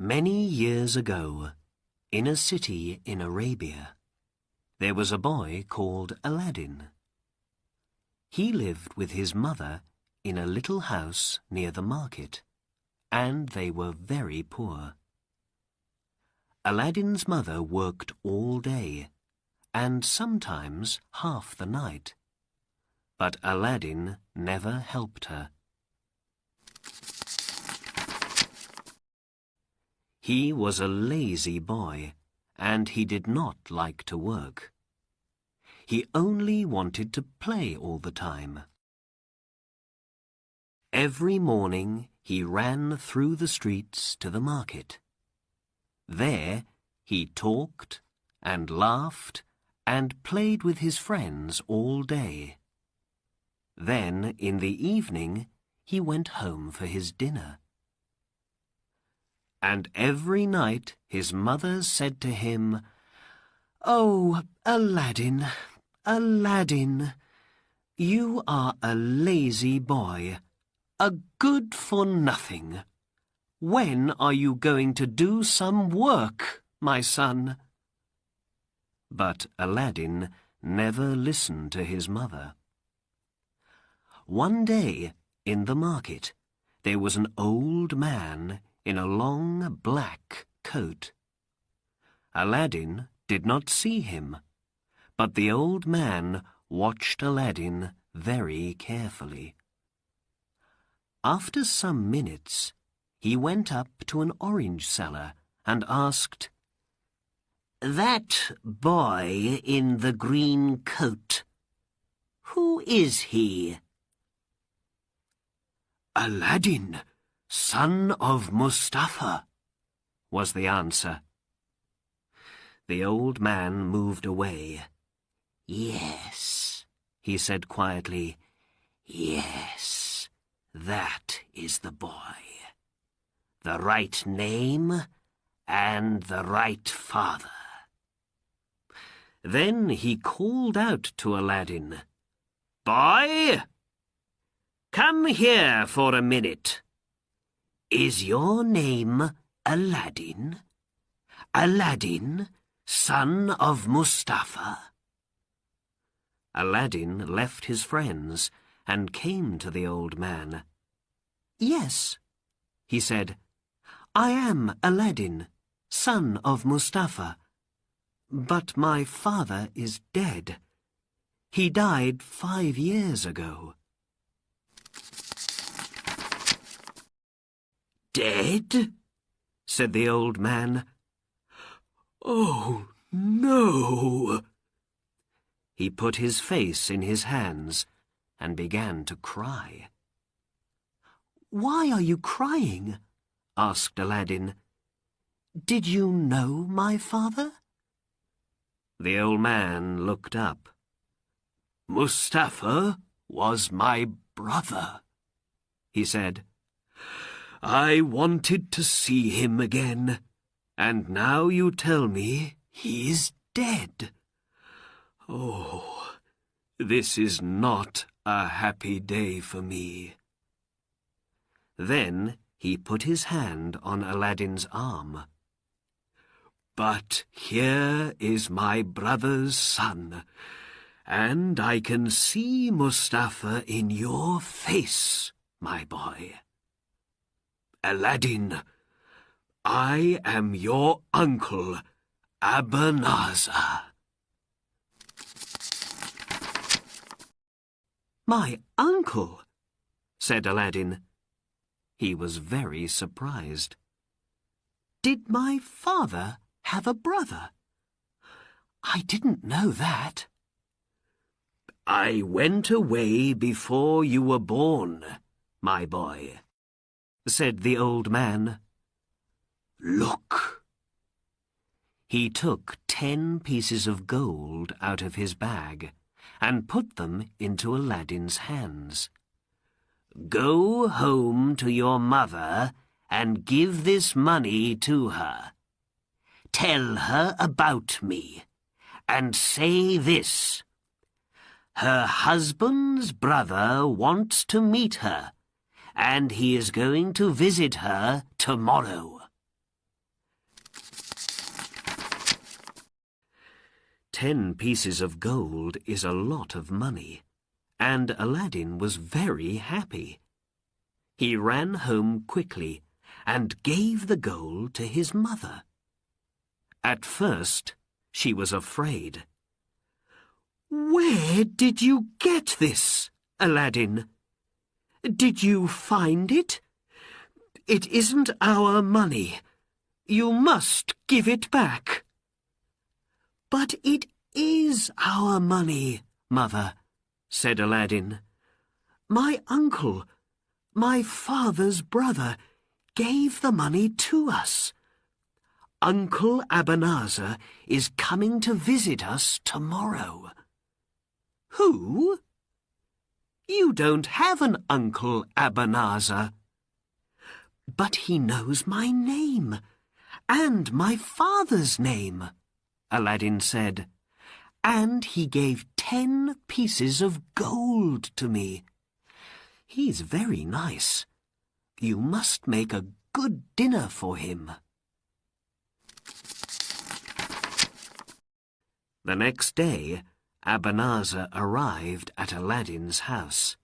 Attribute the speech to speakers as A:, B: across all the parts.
A: Many years ago, in a city in Arabia, there was a boy called Aladdin. He lived with his mother in a little house near the market, and they were very poor. Aladdin's mother worked all day, and sometimes half the night, but Aladdin never helped her. He was a lazy boy, and he did not like to work. He only wanted to play all the time. Every morning he ran through the streets to the market. There he talked and laughed and played with his friends all day. Then, in the evening, he went home for his dinner. And every night his mother said to him, "Oh, Aladdin, Aladdin, you are a lazy boy, a good-for-nothing. When are you going to do some work, my son?" But Aladdin never listened to his mother. One day, in the market, there was an old man in a long black coat. Aladdin did not see him, but the old man watched Aladdin very carefully. After some minutes, he went up to an orange seller and asked, "That boy in the green coat, who is he?" "Aladdin, son of Mustafa," was the answer. The old man moved away. "Yes," he said quietly, "yes, that is the boy. The right name and the right father." Then he called out to Aladdin, "Boy, come here for a minute. Is your name Aladdin? Aladdin, son of Mustafa?" Aladdin left his friends and came to the old man. "Yes," he said, "I am Aladdin, son of Mustafa. But my father is dead. He died 5 years ago." "Dead?" said the old man. "Oh, no!" He put his face in his hands and began to cry. "Why are you crying?" asked Aladdin. "Did you know my father?" The old man looked up. "Mustafa was my brother," he said. "I wanted to see him again, and now you tell me he is dead. Oh, this is not a happy day for me." Then he put his hand on Aladdin's arm. "But here is my brother's son, and I can see Mustafa in your face, my boy. Aladdin, I am your uncle, Abanazar." "My uncle?" said Aladdin. He was very surprised. "Did my father have a brother? I didn't know that." "I went away before you were born, my boy," said the old man. "Look." He took 10 pieces of gold out of his bag and put them into Aladdin's hands. "Go home to your mother and give this money to her. Tell her about me, and say this: her husband's brother wants to meet her, and he is going to visit her tomorrow. 10 pieces of gold is a lot of money, and Aladdin was very happy. He ran home quickly and gave the gold to his mother. At first, she was afraid. "Where did you get this, Aladdin? Did you find it? It isn't our money. You must give it back." "But it is our money, Mother," said Aladdin. "My uncle, my father's brother, gave the money to us. Uncle Abanazar is coming to visit us tomorrow." "Who? You don't have an Uncle Abanazar." "But he knows my name, and my father's name," Aladdin said, "and he gave 10 pieces of gold to me. He's very nice. You must make a good dinner for him." The next day, Abanazar arrived at Aladdin's house.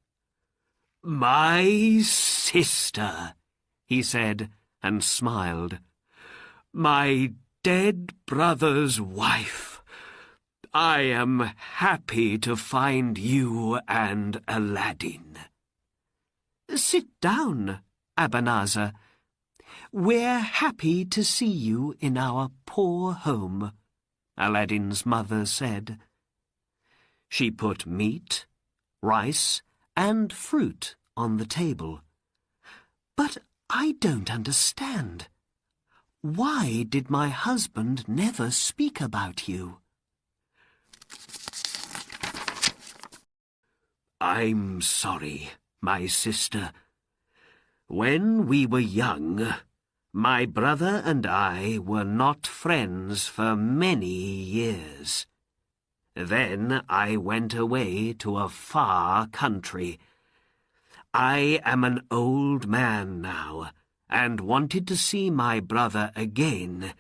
A: "My sister," he said, and smiled. "My dead brother's wife. I am happy to find you and Aladdin." "Sit down, Abanazar. We're happy to see you in our poor home," Aladdin's mother said. She put meat, rice, and fruit on the table. "But I don't understand. Why did my husband never speak about you?" "I'm sorry, my sister. When we were young, my brother and I were not friends for many years. Then I went away to a far country. I am an old man now, and wanted to see my brother again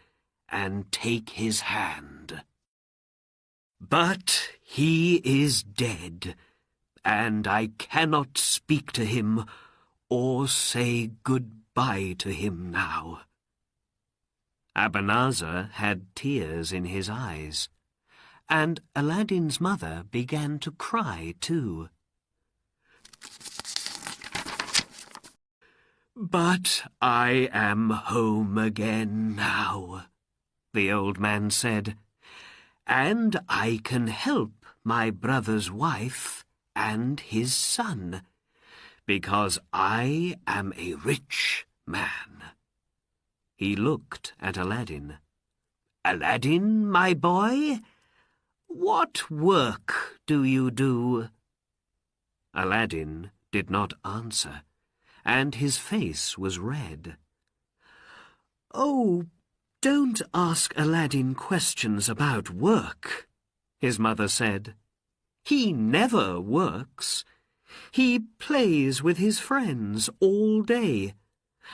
A: and take his hand. But he is dead, and I cannot speak to him or say goodbye to him now." Abanazar had tears in his eyes, and Aladdin's mother began to cry too. "But I am home again now," the old man said, "and I can help my brother's wife and his son, because I am a rich man." He looked at Aladdin. "Aladdin, my boy, what work do you do?" Aladdin did not answer, and his face was red. "Oh, don't ask Aladdin questions about work," his mother said. "He never works. He plays with his friends all day,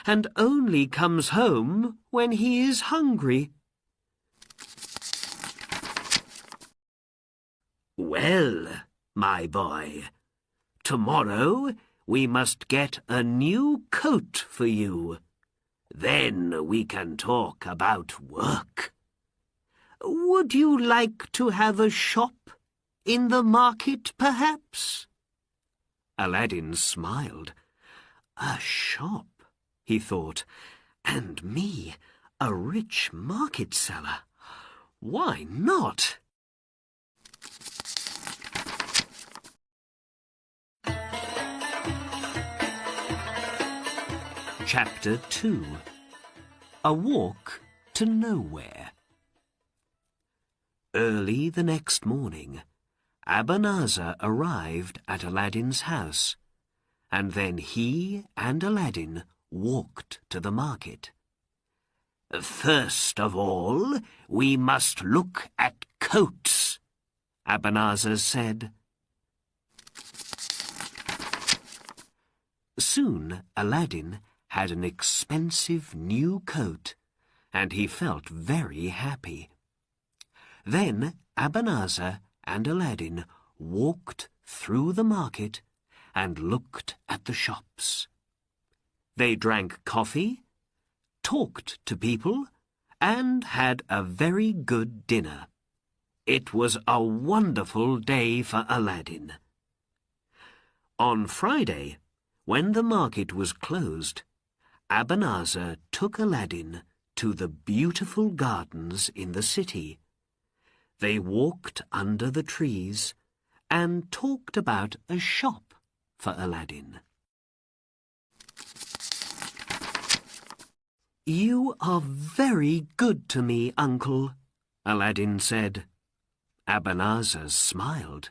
A: and only comes home when he is hungry." "Well, my boy, tomorrow we must get a new coat for you. Then we can talk about work. Would you like to have a shop in the market, perhaps?" Aladdin smiled. "A shop," he thought, "and me, a rich market seller. Why not?" Chapter 2. A Walk to Nowhere. Early the next morning, Abanazar arrived at Aladdin's house, and then he and Aladdin walked to the market. "First of all, we must look at coats," Abanazar said. Soon Aladdin had an expensive new coat, and he felt very happy. Then Abanazar and Aladdin walked through the market and looked at the shops. They drank coffee, talked to people, and had a very good dinner. It was a wonderful day for Aladdin. On Friday, when the market was closed, Abanazar took Aladdin to the beautiful gardens in the city. They walked under the trees and talked about a shop for Aladdin. "You are very good to me, Uncle," Aladdin said. Abanazar smiled.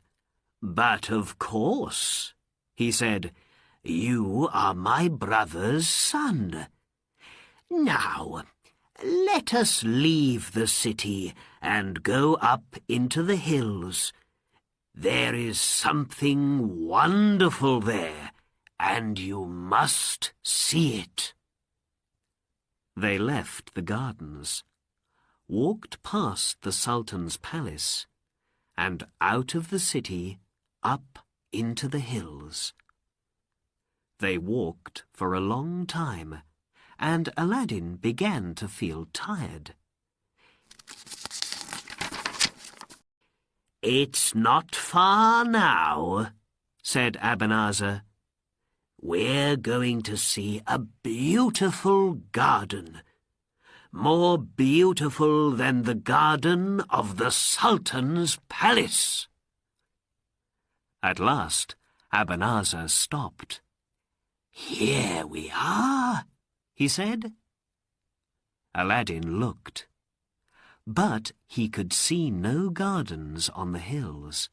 A: "But of course," he said, "you are my brother's son. Now, let us leave the city and go up into the hills. There is something wonderful there, and you must see it." They left the gardens, walked past the Sultan's palace, and out of the city, up into the hills. They walked for a long time, and Aladdin began to feel tired. "It's not far now," said Abanazar. "We're going to see a beautiful garden, more beautiful than the garden of the Sultan's palace." At last, Abanazar stopped. "Here we are," he said. Aladdin looked, but he could see no gardens on the hills.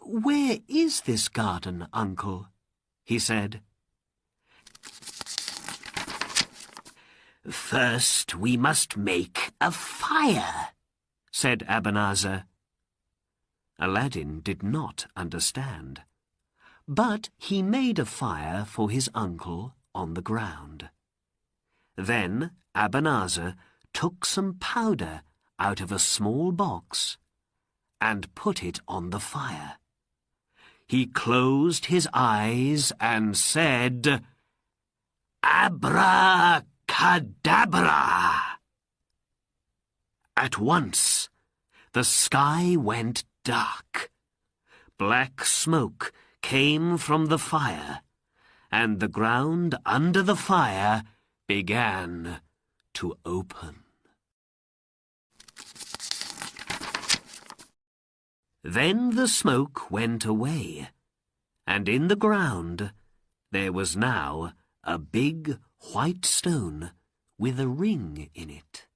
A: "Where is this garden, Uncle?" he said. "First we must make a fire," said Abanazar. Aladdin did not understand, but he made a fire for his uncle on the ground. Then Abanazar took some powder out of a small box and put it on the fire. He closed his eyes and said, "Abracadabra!" At once, the sky went dark. Black smoke came from the fire, and the ground under the fire began to open. Then the smoke went away, and in the ground there was now a big white stone with a ring in it.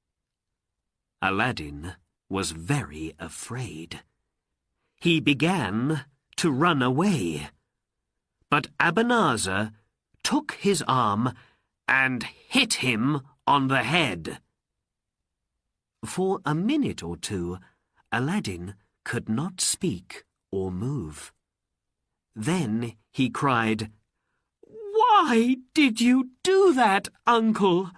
A: Aladdin was very afraid. He began to run away, but Abanazar took his arm and hit him on the head. For a minute or two, Aladdin could not speak or move. Then he cried, "Why did you do that, Uncle?"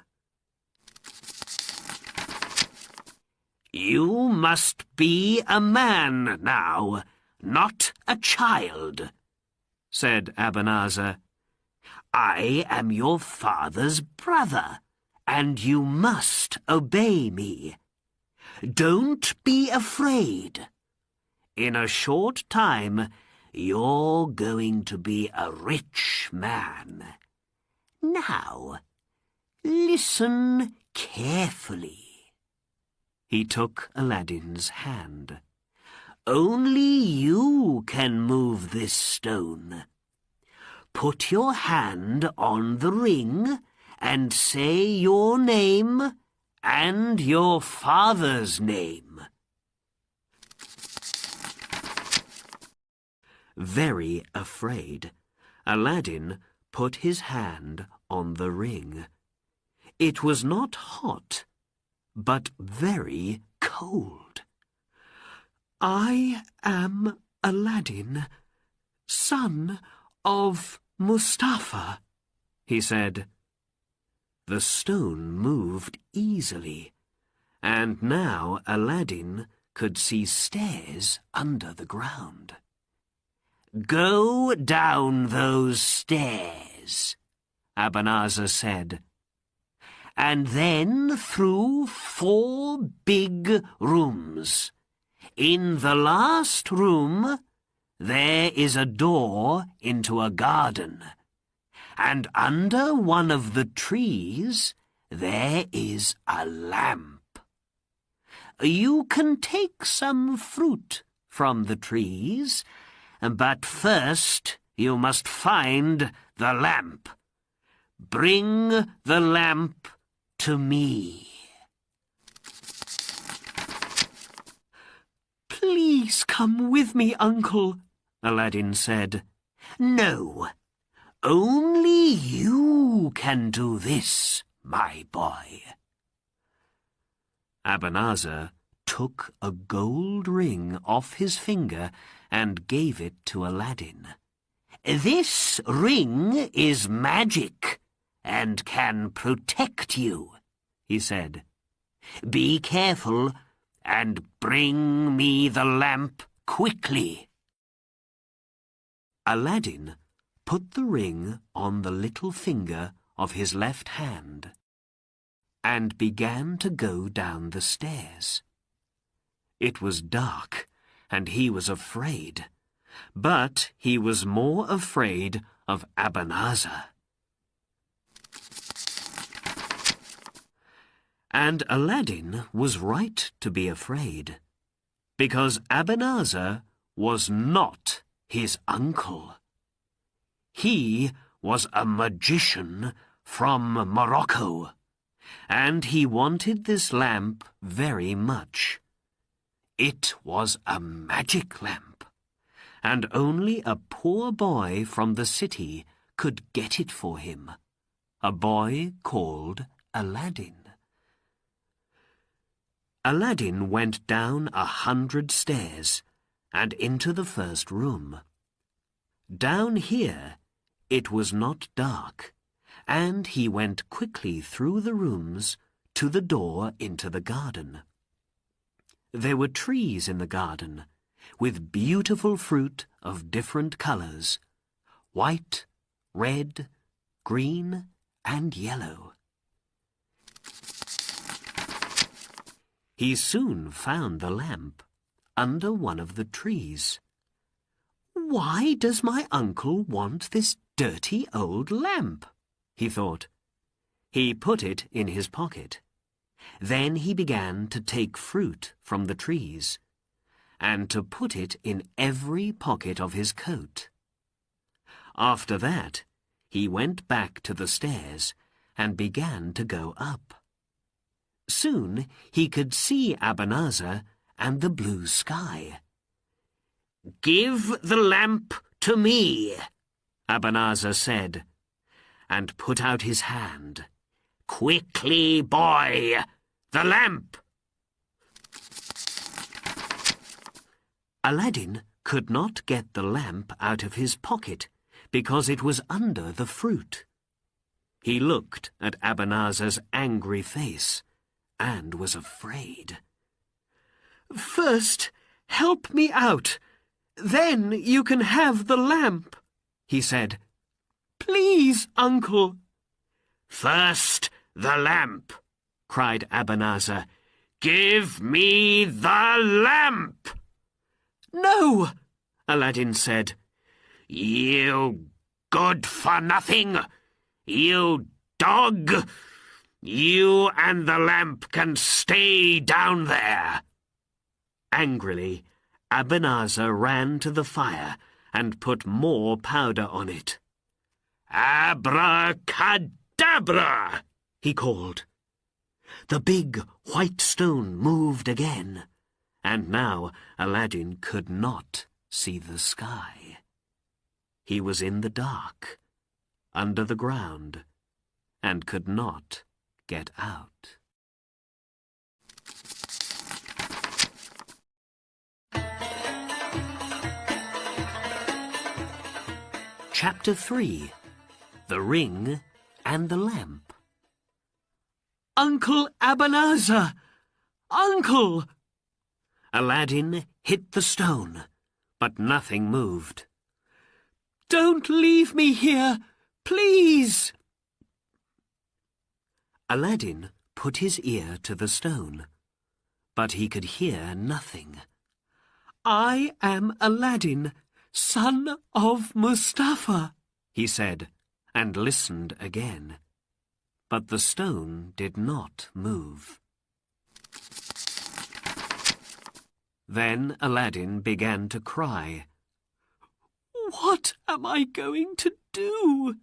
A: "You must be a man now, not a child," said Abanazar. "I am your father's brother, and you must obey me. Don't be afraid. In a short time, you're going to be a rich man. Now, listen carefully." He took Aladdin's hand. "Only you can move this stone. Put your hand on the ring and say your name and your father's name." Very afraid, Aladdin put his hand on the ring. It was not hot, but very cold. "I am Aladdin, son of Mustafa," he said. The stone moved easily, and now Aladdin could see stairs under the ground. "Go down those stairs," Abanazar said, "and then through 4 big rooms. In the last room, there is a door into a garden, and under one of the trees, there is a lamp. You can take some fruit from the trees, but first you must find the lamp. Bring the lamp to me." "Please come with me, Uncle," Aladdin said. "No, only you can do this, my boy." Abanazar took a gold ring off his finger and gave it to Aladdin. "This ring is magic and can protect you," he said. "Be careful and bring me the lamp quickly." Aladdin put the ring on the little finger of his left hand and began to go down the stairs. It was dark, and he was afraid, but he was more afraid of Abanazar. And Aladdin was right to be afraid, because Abanazar was not his uncle. He was a magician from Morocco, and he wanted this lamp very much. It was a magic lamp, and only a poor boy from the city could get it for him, a boy called Aladdin. Aladdin went down 100 stairs and into the first room. Down here it was not dark, and he went quickly through the rooms to the door into the garden. There were trees in the garden, with beautiful fruit of different colours, white, red, green, and yellow. He soon found the lamp under one of the trees. "Why does my uncle want this dirty old lamp?" he thought. He put it in his pocket. Then he began to take fruit from the trees, and to put it in every pocket of his coat. After that, he went back to the stairs and began to go up. Soon he could see Abanazar and the blue sky. "Give the lamp to me," Abanazar said, and put out his hand. "Quickly, boy, the lamp!" Aladdin could not get the lamp out of his pocket because it was under the fruit. He looked at Abanazar's angry face and was afraid. "First, help me out. Then you can have the lamp," he said. "Please, Uncle." "First, the lamp," cried Abanazar. "Give me the lamp!" "No," Aladdin said. "You good-for-nothing! You dog! You and the lamp can stay down there." Angrily, Abanazar ran to the fire and put more powder on it. "Abracadabra!" he called. The big white stone moved again, and now Aladdin could not see the sky. He was in the dark, under the ground, and could not get out. Chapter 3. The Ring and the Lamp. "Uncle Abanazar! Uncle!" Aladdin hit the stone, but nothing moved. "Don't leave me here, please!" Aladdin put his ear to the stone, but he could hear nothing. "I am Aladdin, son of Mustafa," he said, and listened again. But the stone did not move. Then Aladdin began to cry. "What am I going to do?"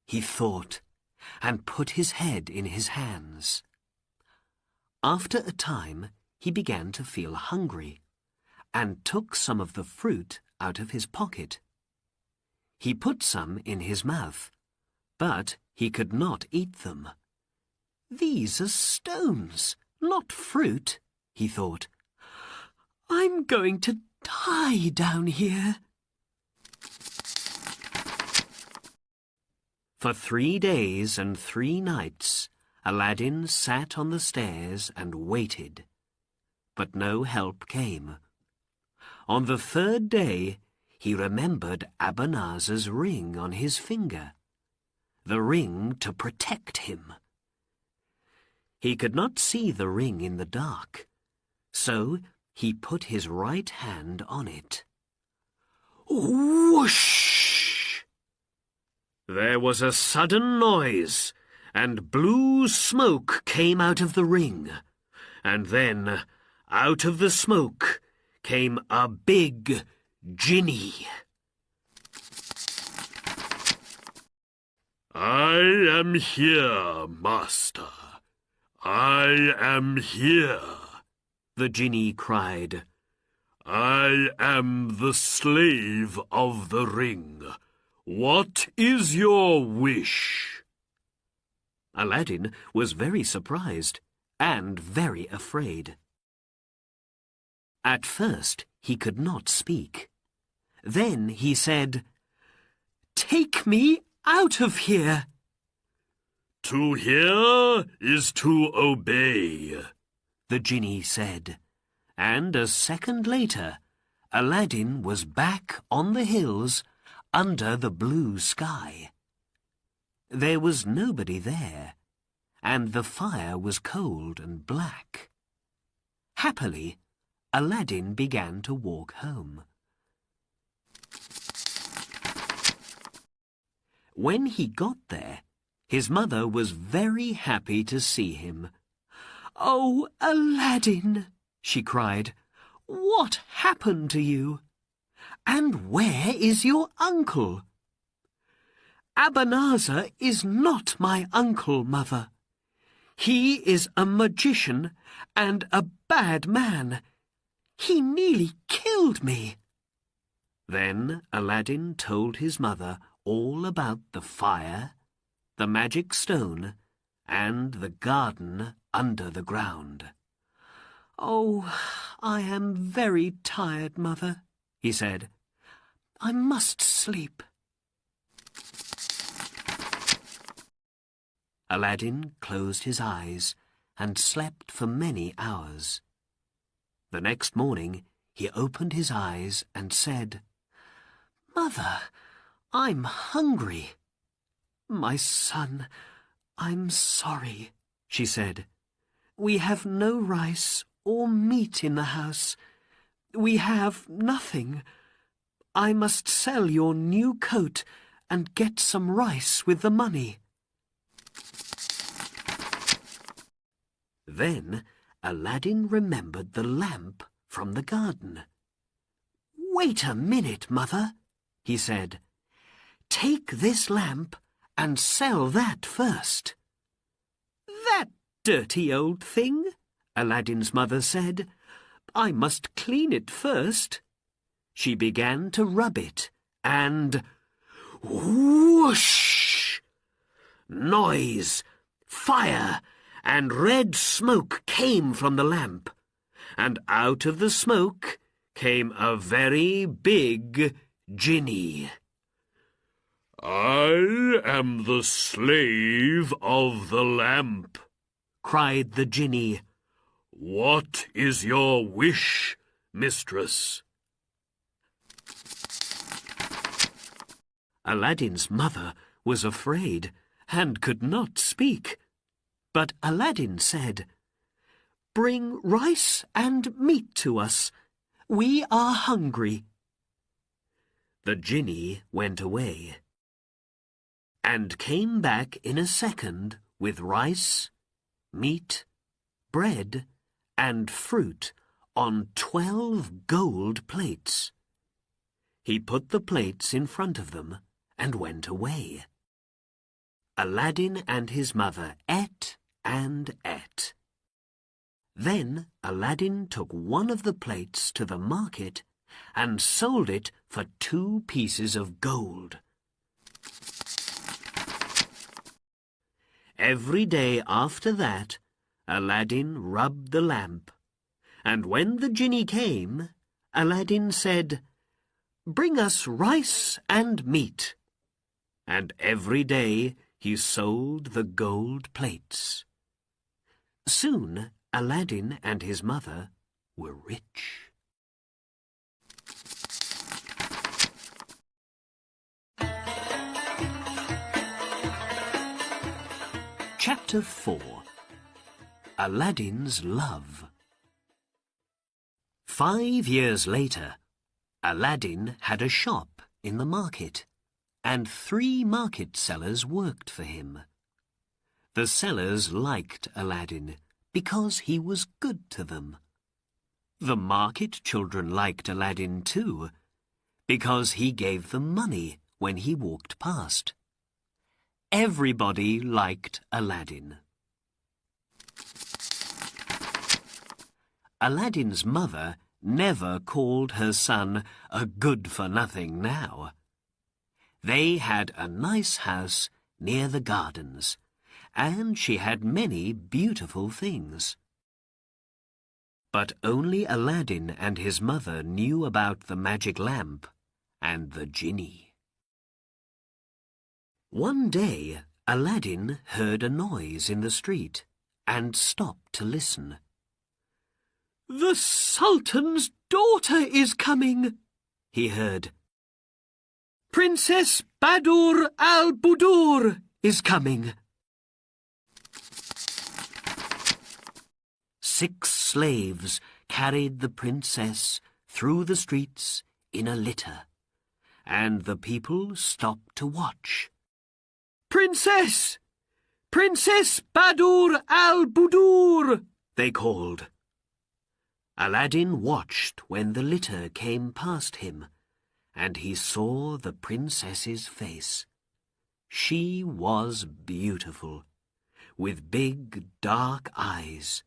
A: He thought, and put his head in his hands. After a time, he began to feel hungry, and took some of the fruit out of his pocket. He put some in his mouth, but he could not eat them. "These are stones, not fruit," he thought. "I'm going to die down here." For 3 days and 3 nights, Aladdin sat on the stairs and waited. But no help came. On the 3rd day, he remembered Abanazar's ring on his finger, the ring to protect him. He could not see the ring in the dark, so he put his right hand on it. Whoosh! There was a sudden noise, and blue smoke came out of the ring, and then, out of the smoke, came a big genie.
B: "I am here, master. I am here,"
A: the genie cried.
B: "I am the slave of the ring. What is your wish?"
A: Aladdin was very surprised and very afraid. At first he could not speak. Then he said, "Take me out of here."
B: "To hear is to obey,"
A: the genie said, and a second later, Aladdin was back on the hills under the blue sky. There was nobody there, and the fire was cold and black. Happily, Aladdin began to walk home. When he got there, his mother was very happy to see him. "Oh, Aladdin," she cried, "what happened to you? And where is your uncle?" "Abanazar is not my uncle, Mother. He is a magician and a bad man. He nearly killed me." Then Aladdin told his mother all about the fire, the magic stone, and the garden under the ground. "Oh, I am very tired, Mother," he said. "I must sleep." Aladdin closed his eyes and slept for many hours. The next morning he opened his eyes and said, "Mother, I'm hungry." "My son, I'm sorry," she said. "We have no rice or meat in the house. We have nothing. I must sell your new coat and get some rice with the money." Then Aladdin remembered the lamp from the garden. "Wait a minute, Mother," he said. "Take this lamp and sell that first." "That dirty old thing," Aladdin's mother said. "I must clean it first." She began to rub it, and whoosh! Noise, fire, and red smoke came from the lamp, and out of the smoke came a very big genie.
B: "I am the slave of the lamp,"
A: cried the genie.
B: What is your wish, mistress?
A: Aladdin's mother was afraid and could not speak. But Aladdin said, "Bring rice and meat to us. We are hungry." The genie went away and came back in a second with rice, meat, bread, and fruit on 12 gold plates. He put the plates in front of them and went away. Aladdin and his mother ate and ate. Then Aladdin took one of the plates to the market and sold it for 2 pieces of gold. Every day after that, Aladdin rubbed the lamp, and when the genie came, Aladdin said, "Bring us rice and meat." And every day he sold the gold plates. Soon Aladdin and his mother were rich. Chapter 4. Aladdin's Love. 5 years later, Aladdin had a shop in the market, and 3 market sellers worked for him. The sellers liked Aladdin because he was good to them. The market children liked Aladdin too, because he gave them money when he walked past. Everybody liked Aladdin. Aladdin's mother never called her son a good-for-nothing now. They had a nice house near the gardens, and she had many beautiful things. But only Aladdin and his mother knew about the magic lamp and the genie. One day, Aladdin heard a noise in the street and stopped to listen. "The Sultan's daughter is coming," he heard. "Princess Badroulbadour is coming." 6 slaves carried the princess through the streets in a litter, and the people stopped to watch. "Princess! Princess Badroulbadour!" they called. Aladdin watched when the litter came past him, and he saw the princess's face. She was beautiful, with big, dark eyes,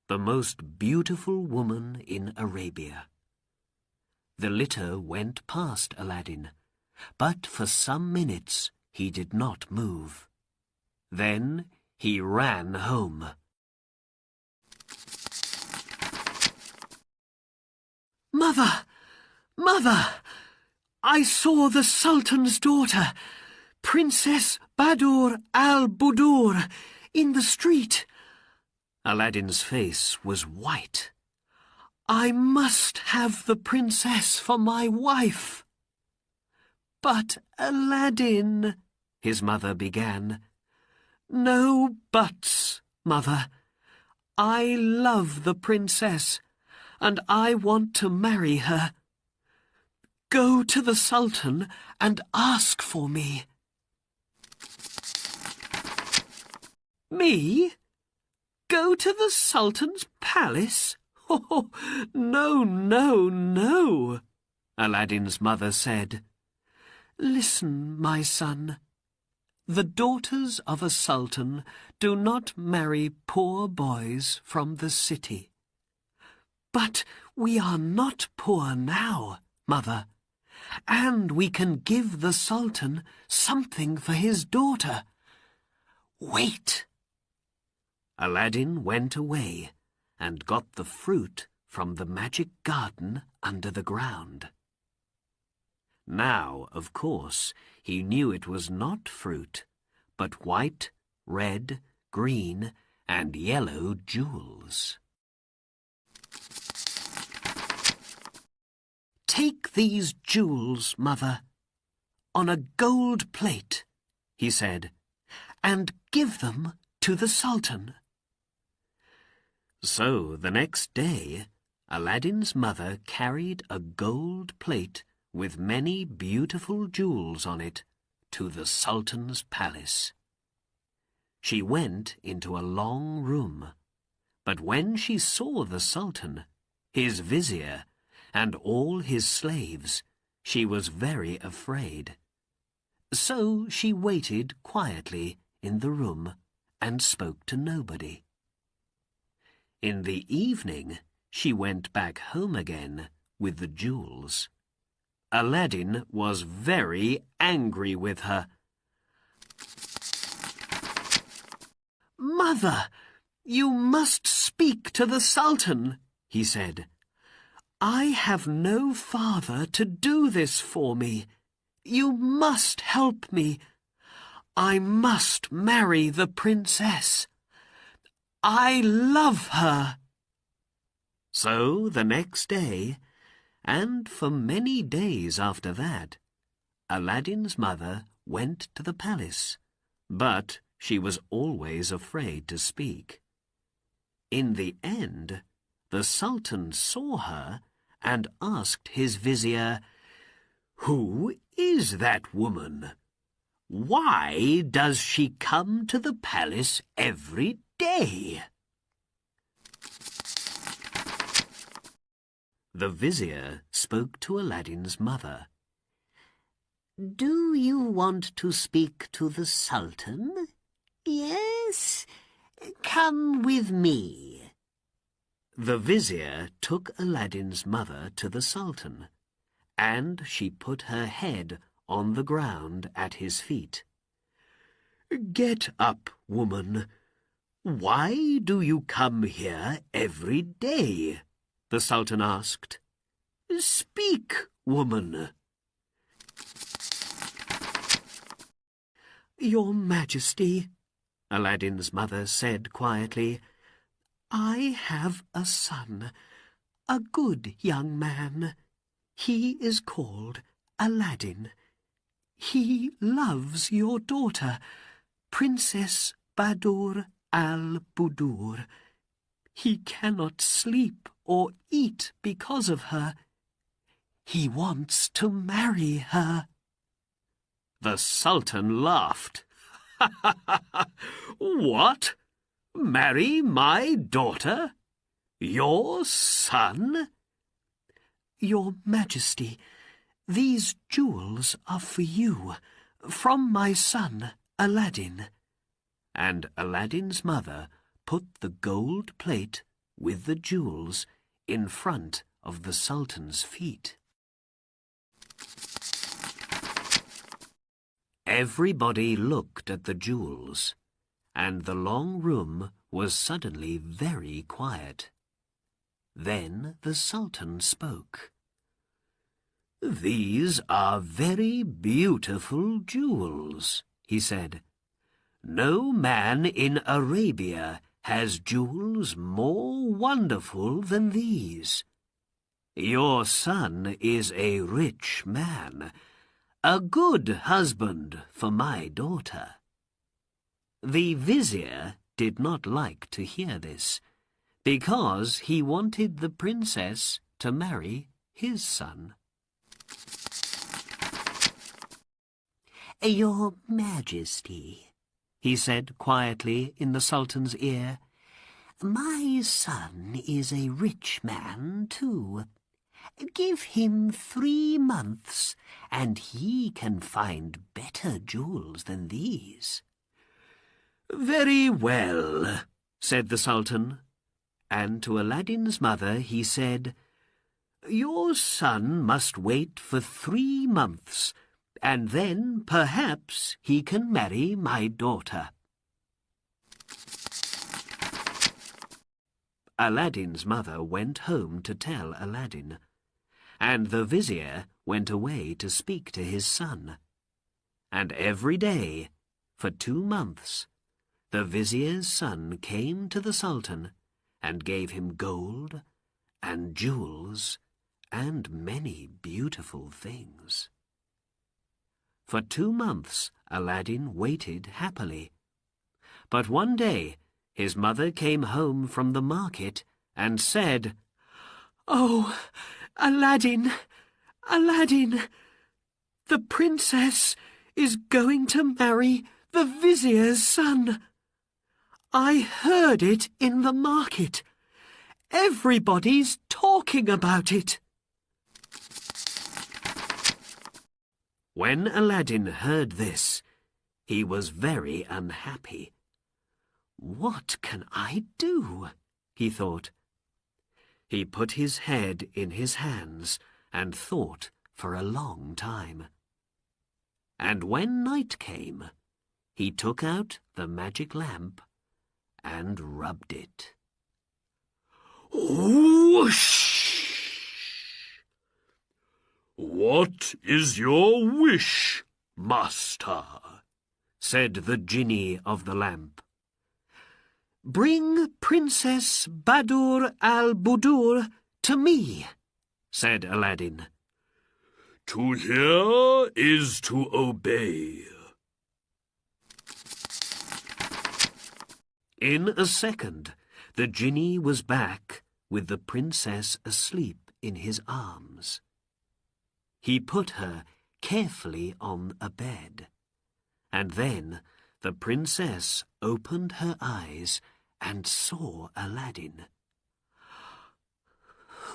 A: the most beautiful woman in Arabia. The litter went past Aladdin, but for some minutes he did not move. Then he ran home. "Mother! Mother! I saw the Sultan's daughter, Princess Badroulbadour, in the street." Aladdin's face was white. "I must have the princess for my wife." "But Aladdin," his mother began. "No buts, mother. I love the princess, and I want to marry her. Go to the Sultan and ask for me." "Me? Go to the Sultan's palace? Oh, no, no, no," Aladdin's mother said. "Listen, my son. The daughters of a sultan do not marry poor boys from the city. But we are not poor now, mother, and we can give the sultan something for his daughter. Wait." Aladdin went away and got the fruit from the magic garden under the ground. Now, of course, he knew it was not fruit, but white, red, green, and yellow jewels. "Take these jewels, Mother, on a gold plate," he said, "and give them to the Sultan." So the next day, Aladdin's mother carried a gold plate with many beautiful jewels on it to the Sultan's palace. She went into a long room, but when she saw the Sultan, his vizier, and all his slaves, she was very afraid. So she waited quietly in the room and spoke to nobody. In the evening, she went back home again with the jewels. Aladdin was very angry with her. "Mother, you must speak to the Sultan," he said. "I have no father to do this for me. You must help me. I must marry the princess. I love her." So the next day, and for many days after that, Aladdin's mother went to the palace, but she was always afraid to speak. In the end, the Sultan saw her and asked his vizier, "Who is that woman? Why does she come to the palace every day?" The vizier spoke to Aladdin's mother. "Do you want to speak to the Sultan? Yes? Come with me." The vizier took Aladdin's mother to the Sultan, and she put her head on the ground at his feet. "Get up, woman. Why do you come here every day?" the Sultan asked. "Speak, woman." "Your Majesty," Aladdin's mother said quietly, "I have a son, a good young man. He is called Aladdin. He loves your daughter, Princess Badroulbadour. He cannot sleep or eat because of her. He wants to marry her." The Sultan laughed. "What? Marry my daughter? Your son?" "Your Majesty, these jewels are for you, from my son, Aladdin." And Aladdin's mother put the gold plate with the jewels in front of the Sultan's feet. Everybody looked at the jewels, and the long room was suddenly very quiet. Then the Sultan spoke. "These are very beautiful jewels," he said. "No man in Arabia has jewels more wonderful than these. Your son is a rich man, a good husband for my daughter." The vizier did not like to hear this, because he wanted the princess to marry his son. "Your Majesty," he said quietly in the Sultan's ear, "my son is a rich man too. Give him 3 months, and he can find better jewels than these." "Very well," said the Sultan, and to Aladdin's mother he said, "Your son must wait for 3 months, and then perhaps he can marry my daughter." Aladdin's mother went home to tell Aladdin, and the vizier went away to speak to his son. And every day, for 2 months, the vizier's son came to the Sultan and gave him gold and jewels and many beautiful things. For 2 months Aladdin waited happily. But one day his mother came home from the market and said, "Oh, Aladdin, Aladdin, the princess is going to marry the vizier's son. I heard it in the market. Everybody's talking about it." When Aladdin heard this, he was very unhappy. "What can I do?" he thought. He put his head in his hands and thought for a long time. And when night came, he took out the magic lamp and rubbed it.
B: Whoosh! "What is your wish, master?"
A: said the genie of the lamp. "Bring Princess Badroulbadour to me," said Aladdin.
B: "To hear is to obey."
A: In a second, the genie was back with the princess asleep in his arms. He put her carefully on a bed, and then the princess opened her eyes and saw Aladdin.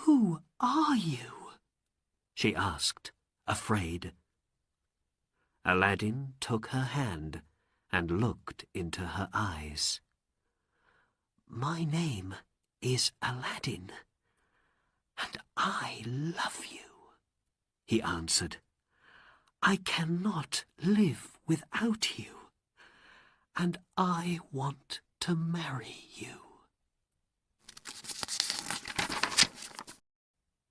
A: "Who are you?" she asked, afraid. Aladdin took her hand and looked into her eyes. "My name is Aladdin, and I love you," he answered. "I cannot live without you, and I want to marry you."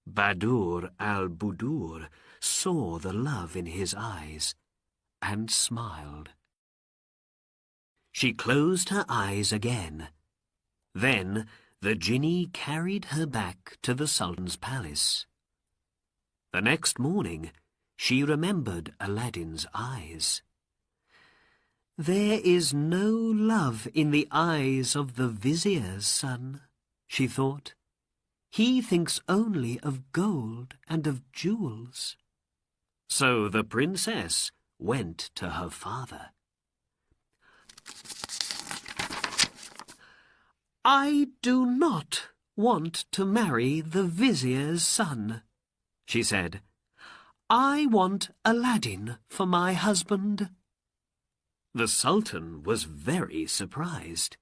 A: Badroulbadour saw the love in his eyes and smiled. She closed her eyes again. Then the genie carried her back to the Sultan's palace. The next morning, she remembered Aladdin's eyes. "There is no love in the eyes of the vizier's son," she thought. "He thinks only of gold and of jewels." So the princess went to her father. "I do not want to marry the vizier's son," she said. "I want Aladdin for my husband." The Sultan was very surprised.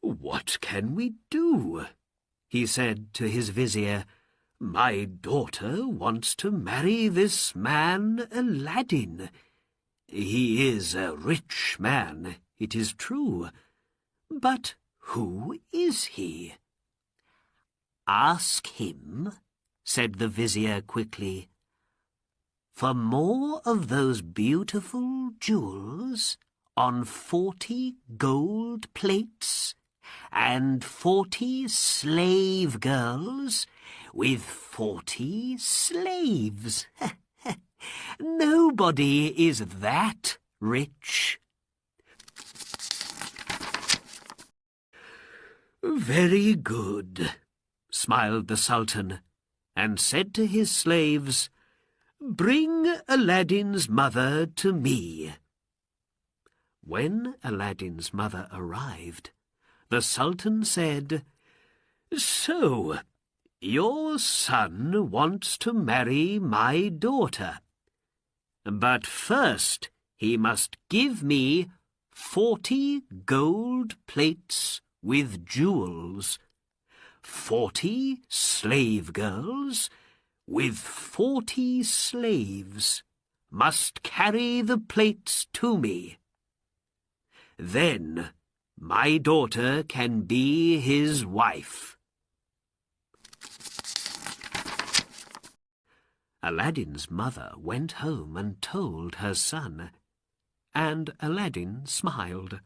A: "What can we do?" he said to his vizier. "My daughter wants to marry this man Aladdin. He is a rich man, it is true, but who is he?" "Ask him," said the vizier quickly, "for more of those beautiful jewels on 40 gold plates and 40 slave girls with 40 slaves. Nobody is that rich." "Very good," smiled the Sultan, and said to his slaves, "Bring Aladdin's mother to me." When Aladdin's mother arrived, the Sultan said, "So, your son wants to marry my daughter. But first he must give me 40 gold plates with jewels, 40 slave girls with 40 slaves must carry the plates to me. Then my daughter can be his wife." Aladdin's mother went home and told her son, and Aladdin smiled.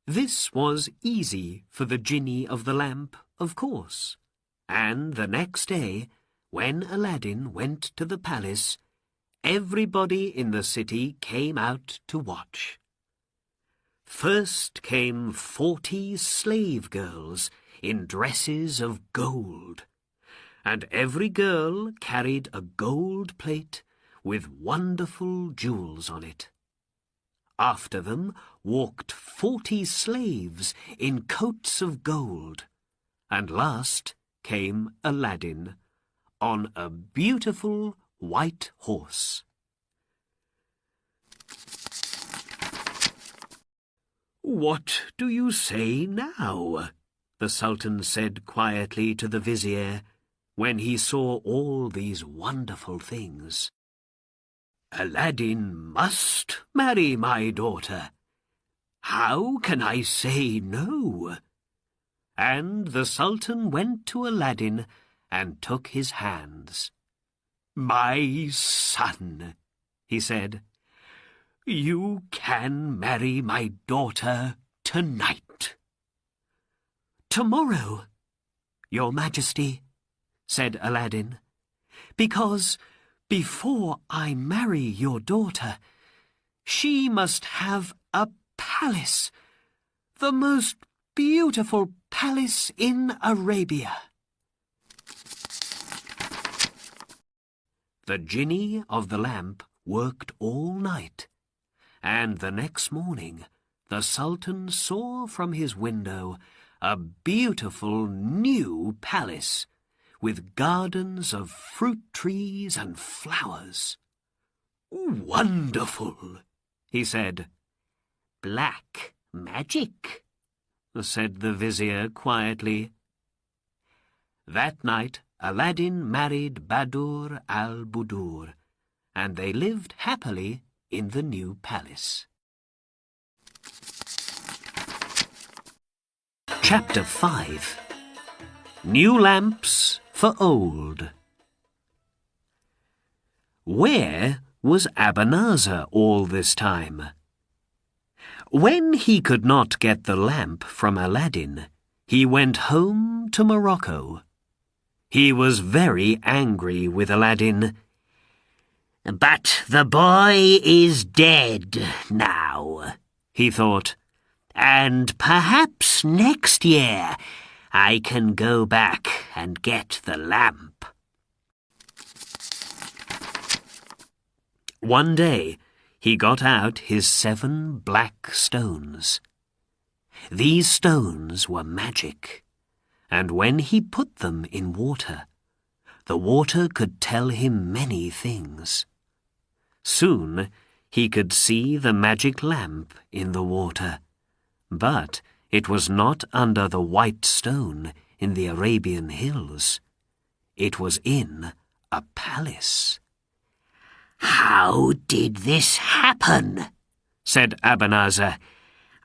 A: This was easy for the genie of the lamp, of course, And the next day, when Aladdin went to the palace, everybody in the city came out to watch. First came 40 slave girls in dresses of gold, and every girl carried a gold plate with wonderful jewels on it. After them walked 40 slaves in coats of gold, and last came Aladdin on a beautiful white horse. "What do you say now?" the Sultan said quietly to the vizier when he saw all these wonderful things. "Aladdin must marry my daughter. How can I say no?" And the Sultan went to Aladdin and took his hands. "My son," he said, "you can marry my daughter tonight." "Tomorrow, Your Majesty," said Aladdin, "because before I marry your daughter, she must have a palace, the most beautiful palace in Arabia." The genie of the lamp worked all night, and the next morning the Sultan saw from his window a beautiful new palace with gardens of fruit trees and flowers. "Wonderful," he said. "Black magic," said the vizier quietly. That night Aladdin married Badur al-Budur, and they lived happily in the new palace. Chapter 5. New Lamps for Old. Where was Abanazar all this time? When he could not get the lamp from Aladdin, he went home to Morocco. He was very angry with Aladdin. "But the boy is dead now," he thought, "and perhaps next year I can go back and get the lamp." One day he got out his 7 black stones. These stones were magic, and when he put them in water, the water could tell him many things. Soon he could see the magic lamp in the water, but it was not under the white stone in the Arabian hills. It was in a palace. "How did this happen?" said Abanazar.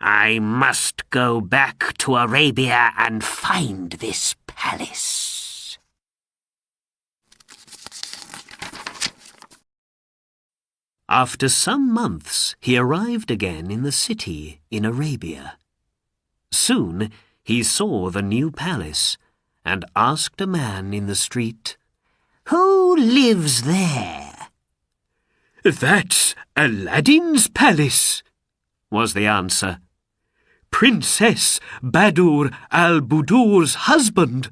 A: "I must go back to Arabia and find this palace." After some months, he arrived again in the city in Arabia. Soon he saw the new palace and asked a man in the street, "Who lives there?" "That's Aladdin's palace," was the answer. "Princess Badroulbadour al-Budur's husband,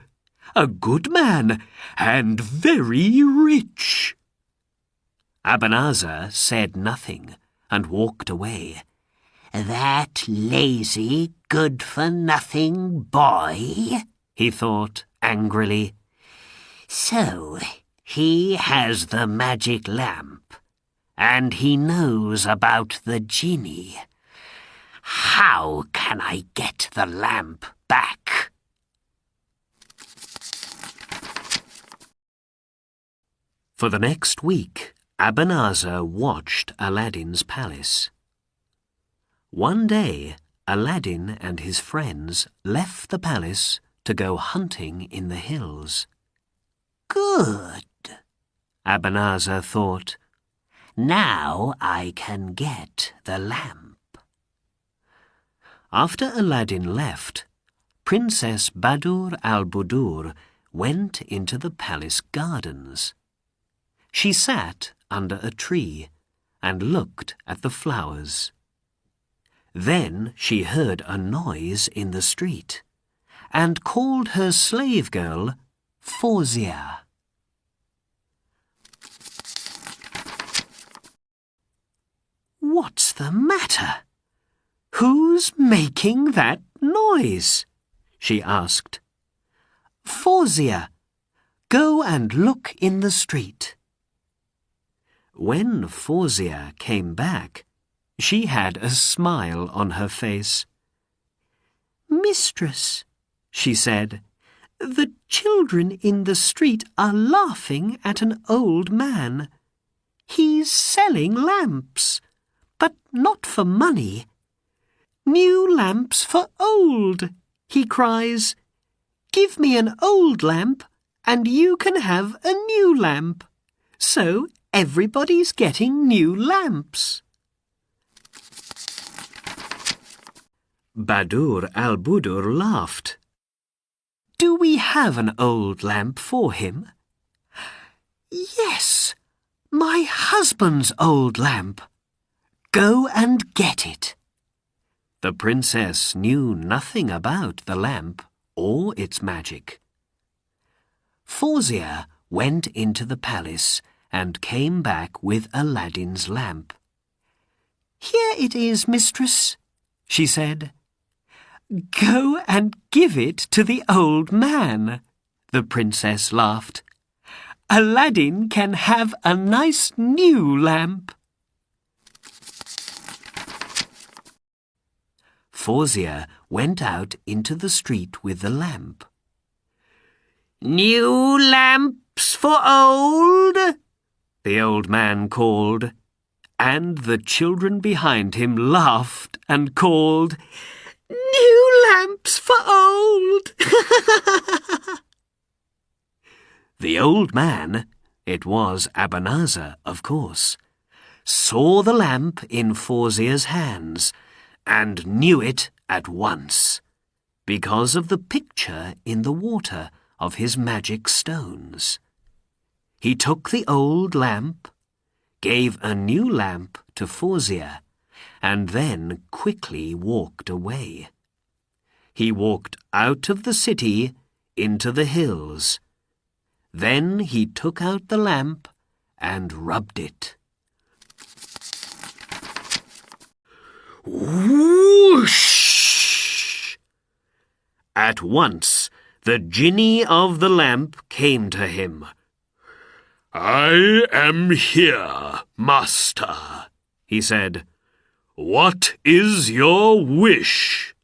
A: a good man and very rich." Abanazar said nothing and walked away. "That lazy, good-for-nothing boy," he thought angrily. "So he has the magic lamp, and he knows about the genie. How can I get the lamp back?" For the next week, Abanazar watched Aladdin's palace. One day, Aladdin and his friends left the palace to go hunting in the hills. "Good," Abanazar thought. "Now I can get the lamp." After Aladdin left, Princess Badroulbadour al-Budur went into the palace gardens. She sat under a tree and looked at the flowers. Then she heard a noise in the street and called her slave girl Fawzia. "What's the matter? Who's making that noise?" she asked. "Fawzia, go and look in the street." When Fawzia came back, she had a smile on her face. "Mistress," she said, "the children in the street are laughing at an old man. He's selling lamps, but not for money. 'New lamps for old,' he cries. 'Give me an old lamp and you can have a new lamp.' So everybody's getting new lamps." Badur al-Budur laughed. "Do we have an old lamp for him?" "Yes, my husband's old lamp. Go and get it." The princess knew nothing about the lamp or its magic. Fawzia went into the palace and came back with Aladdin's lamp. "Here it is, mistress," she said. "Go and give it to the old man," the princess laughed. "Aladdin can have a nice new lamp." Fawzia went out into the street with the lamp. "New lamps for old?" the old man called, and the children behind him laughed and called, "New lamps for old!" The old man, it was Abanazar, of course, saw the lamp in Fawzia's hands and knew it at once, because of the picture in the water of his magic stones. He took the old lamp, gave a new lamp to Fawzia, and then quickly walked away. He walked out of the city into the hills. Then he took out the lamp and rubbed it. Whoosh! At once the genie of the lamp came to him.
B: "I am here, master," he said. "What is your wish?"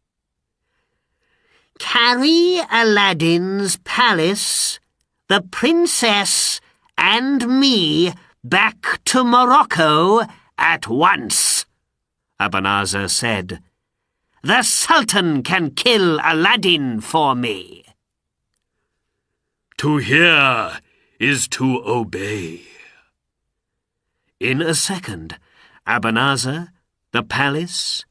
A: "Carry Aladdin's palace, the princess, and me back to Morocco at once," Abanazar said. "The Sultan can kill Aladdin for me."
B: To hear is to obey.
A: In a second, Abanazar, the palace,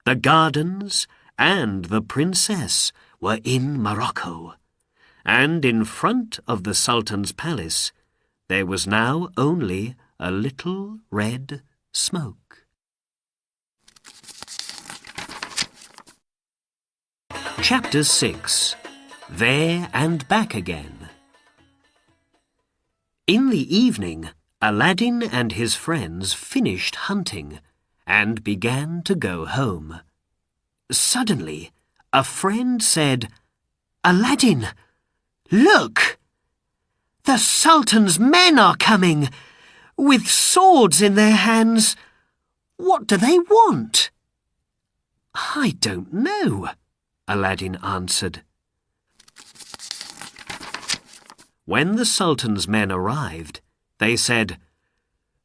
A: the gardens, and the princess were in Morocco, and in front of the Sultan's palace there was now only a little red smoke. Chapter 6. There and Back Again. In the evening, Aladdin and his friends finished hunting and began to go home. Suddenly, a friend said, "Aladdin, look! The Sultan's men are coming, with swords in their hands. What do they want?" "I don't know," Aladdin answered. When the Sultan's men arrived, they said,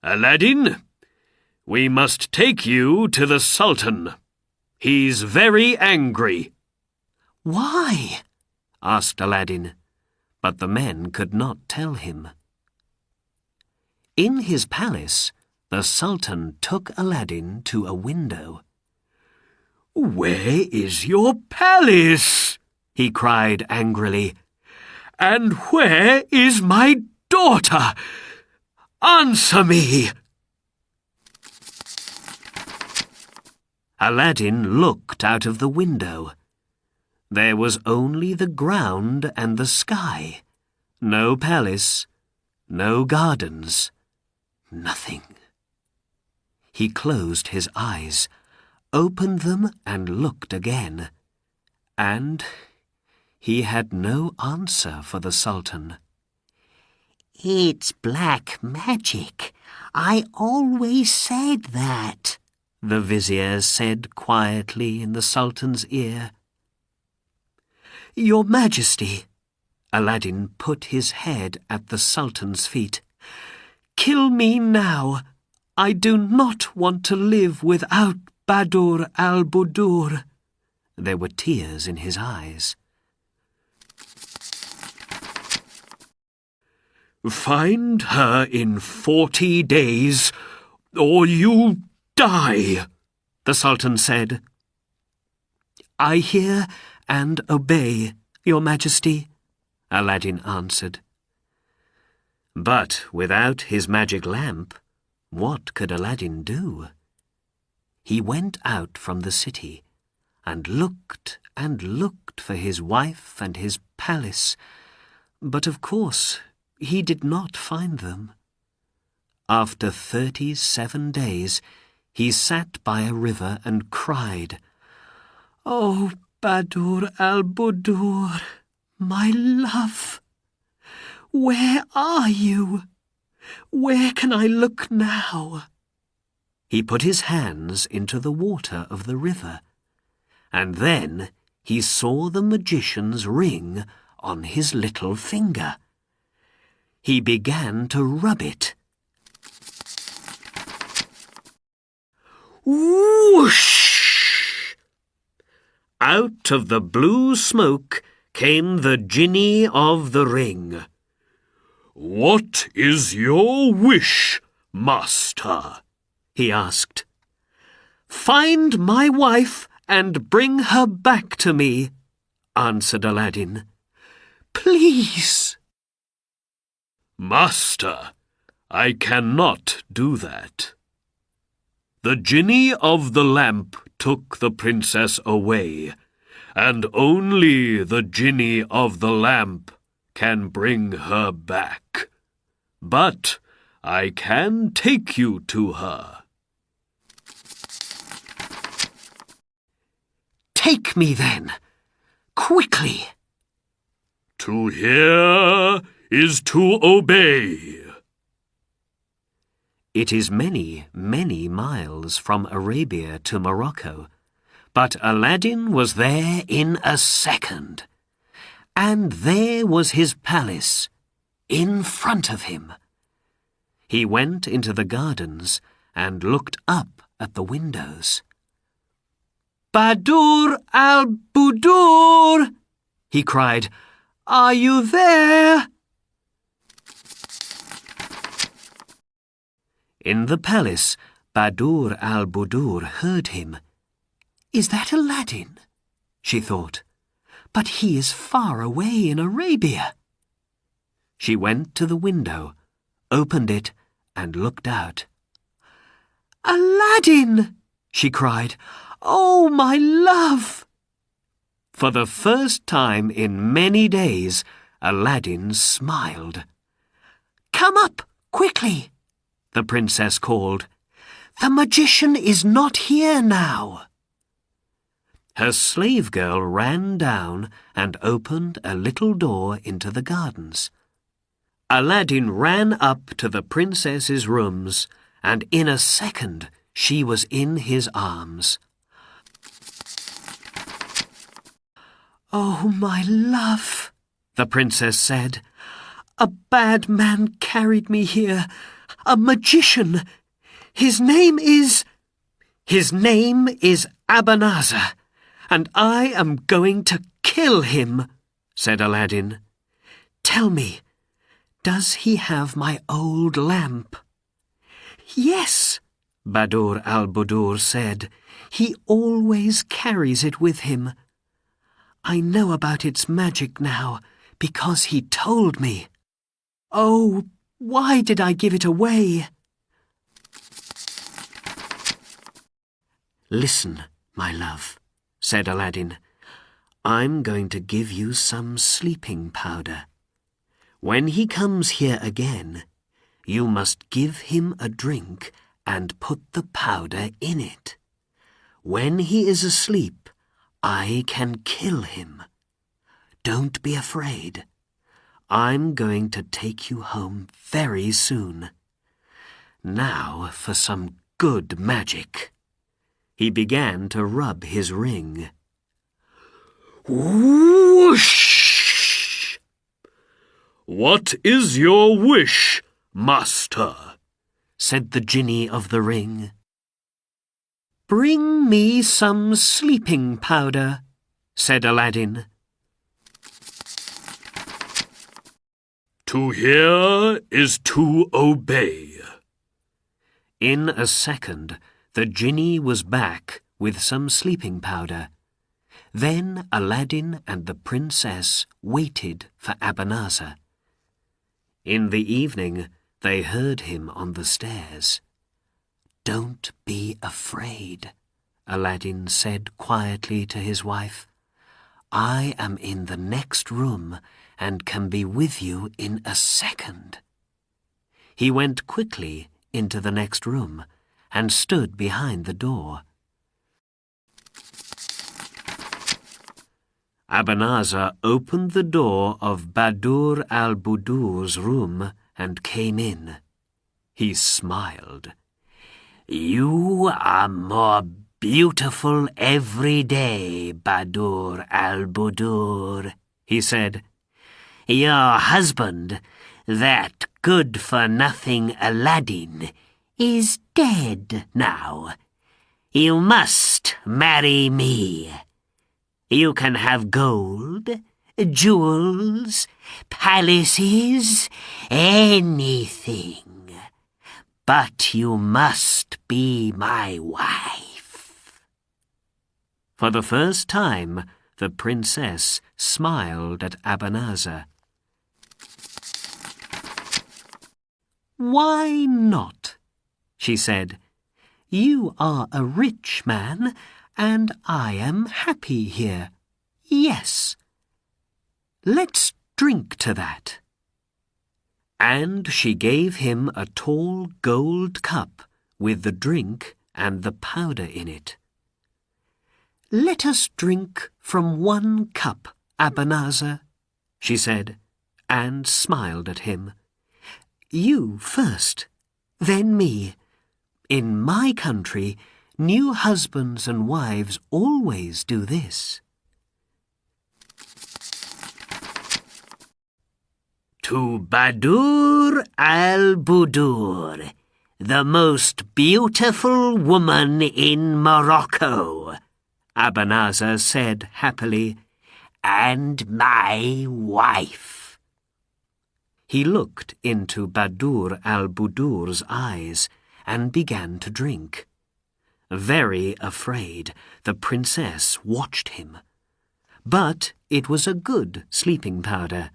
B: "Aladdin, we must take you to the Sultan. He's very angry."
A: "Why?" asked Aladdin, but the men could not tell him. In his palace, the Sultan took Aladdin to a window.
B: "Where is your palace?" he cried angrily. And where is my daughter? Answer me!
A: Aladdin looked out of the window. There was only the ground and the sky. No palace, no gardens, nothing. He closed his eyes, opened them and looked again. And he had no answer for the Sultan.
C: "It's black magic. I always said that,"
A: the vizier said quietly in the Sultan's ear. "Your Majesty," Aladdin put his head at the Sultan's feet, "kill me now. I do not want to live without Badr al-Budur." There were tears in his eyes.
B: Find her in 40 days, or you die,
A: the Sultan said. "I hear and obey, Your Majesty," Aladdin answered. But without his magic lamp, what could Aladdin do? He went out from the city and looked for his wife and his palace, but of course he did not find them. After 37 days, he sat by a river and cried, "Oh, Badr al-Budur, my love, where are you? Where can I look now?" He put his hands into the water of the river, and then he saw the magician's ring on his little finger. He began to rub it. Whoosh! Out of the blue smoke came the genie of the ring.
B: What is your wish, master?
A: He asked. "Find my wife and bring her back to me," answered Aladdin. "Please."
B: Master, I cannot do that. The genie of the lamp took the princess away, and only the genie of the lamp can bring her back. But I can take you to her.
A: "Take me then, quickly."
B: To hear is to obey.
A: It is many, many miles from Arabia to Morocco, but Aladdin was there in a second. And there was his palace, in front of him. He went into the gardens and looked up at the windows. "Badr al-Budur!" he cried. "Are you there?" In the palace, Badr al-Budur heard him. "Is that Aladdin?" she thought. "But he is far away in Arabia." She went to the window, opened it, and looked out. "Aladdin!" she cried. "Oh, my love!" For the first time in many days, Aladdin smiled. "Come up, quickly!" the princess called. "The magician is not here now." Her slave girl ran down and opened a little door into the gardens. Aladdin ran up to the princess's rooms, and in a second she was in his arms. "Oh, my love," the princess said. "A bad man carried me here. A magician. His name is Abanazar, and I am going to kill him," said Aladdin. "Tell me, does he have my old lamp?" "Yes," Badr al-Budur said. "He always carries it with him. I know about its magic now, because he told me. Oh, why did I give it away? Listen, my love, said Aladdin. I'm going to give you some sleeping powder. When he comes here again, you must give him a drink and put the powder in it. When he is asleep, I can kill him. Don't be afraid. I'm going to take you home very soon. Now for some good magic. He began to rub his ring.
B: Whoosh! What is your wish, master?
A: Said the genie of the ring. Bring me some sleeping powder, said Aladdin.
B: To hear is to obey.
A: In a second, the genie was back with some sleeping powder. Then Aladdin and the princess waited for Abanazar. In the evening, they heard him on the stairs. Don't be afraid, Aladdin said quietly to his wife. I am in the next room and can be with you in a second. He went quickly into the next room and stood behind the door. Abanazar opened the door of Badroulbadour's room and came in. He smiled. You are more beautiful every day, Badroulbadour, he said. Your husband, that good-for-nothing Aladdin, is dead now. You must marry me. You can have gold, jewels, palaces, anything. But you must be my wife. For the first time, the princess smiled at Abanazar. Why not? She said. You are a rich man, and I am happy here. Yes. Let's drink to that. And she gave him a tall gold cup with the drink and the powder in it. Let us drink from one cup, Abanazar, she said, and smiled at him. You first, then me. In my country, new husbands and wives always do this. To Badroulbadour, the most beautiful woman in Morocco, Abanazar said happily, and my wife. He looked into Badroulbadour's eyes and began to drink. Very afraid, the princess watched him. But it was a good sleeping powder,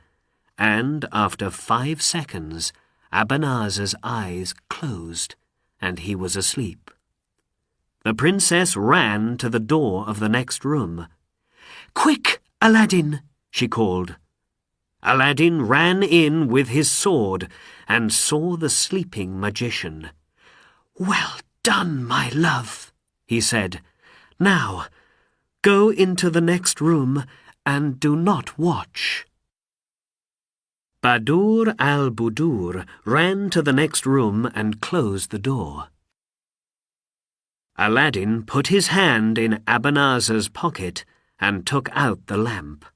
A: and after 5 seconds, Abanazar's eyes closed, and he was asleep. The princess ran to the door of the next room. Quick, Aladdin, she called. Aladdin ran in with his sword and saw the sleeping magician. Well done, my love, he said. Now, go into the next room and do not watch. Badroulbadour ran to the next room and closed the door. Aladdin put his hand in Abanazar's pocket and took out the lamp.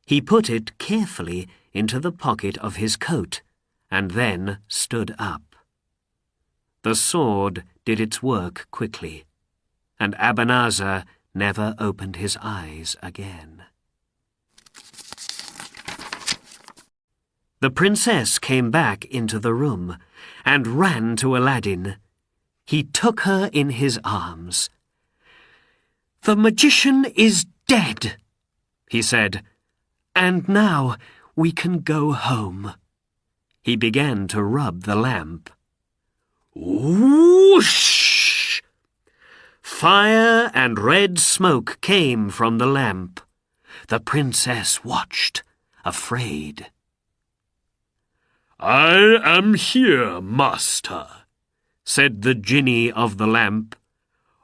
A: He put it carefully into the pocket of his coat and then stood up. The sword did its work quickly, and Abanazar never opened his eyes again. The princess came back into the room and ran to Aladdin. He took her in his arms. The magician is dead, he said, and now we can go home." He began to rub the lamp. Whoosh! Fire and red smoke came from the lamp. The princess watched, afraid.
B: "I am here, master," said the genie of the lamp.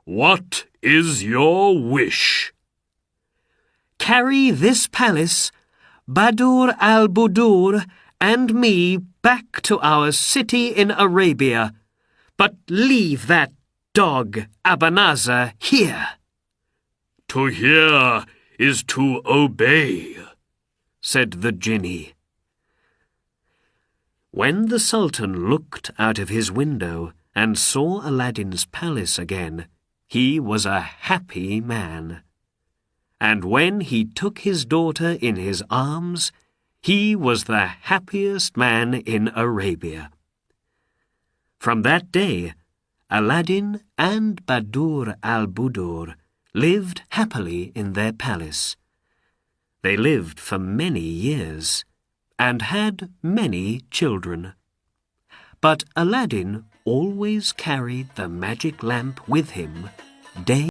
B: "What is your wish?"
A: "Carry this palace, Badr al-Budur, and me back to our city in Arabia, but leave that dog Abanazar here."
B: "To hear is to obey," said the genie.
A: When the Sultan looked out of his window and saw Aladdin's palace again, he was a happy man. And when he took his daughter in his arms, he was the happiest man in Arabia. From that day, Aladdin and Badr al-Budur lived happily in their palace. They lived for many years and had many children. But Aladdin always carried the magic lamp with him day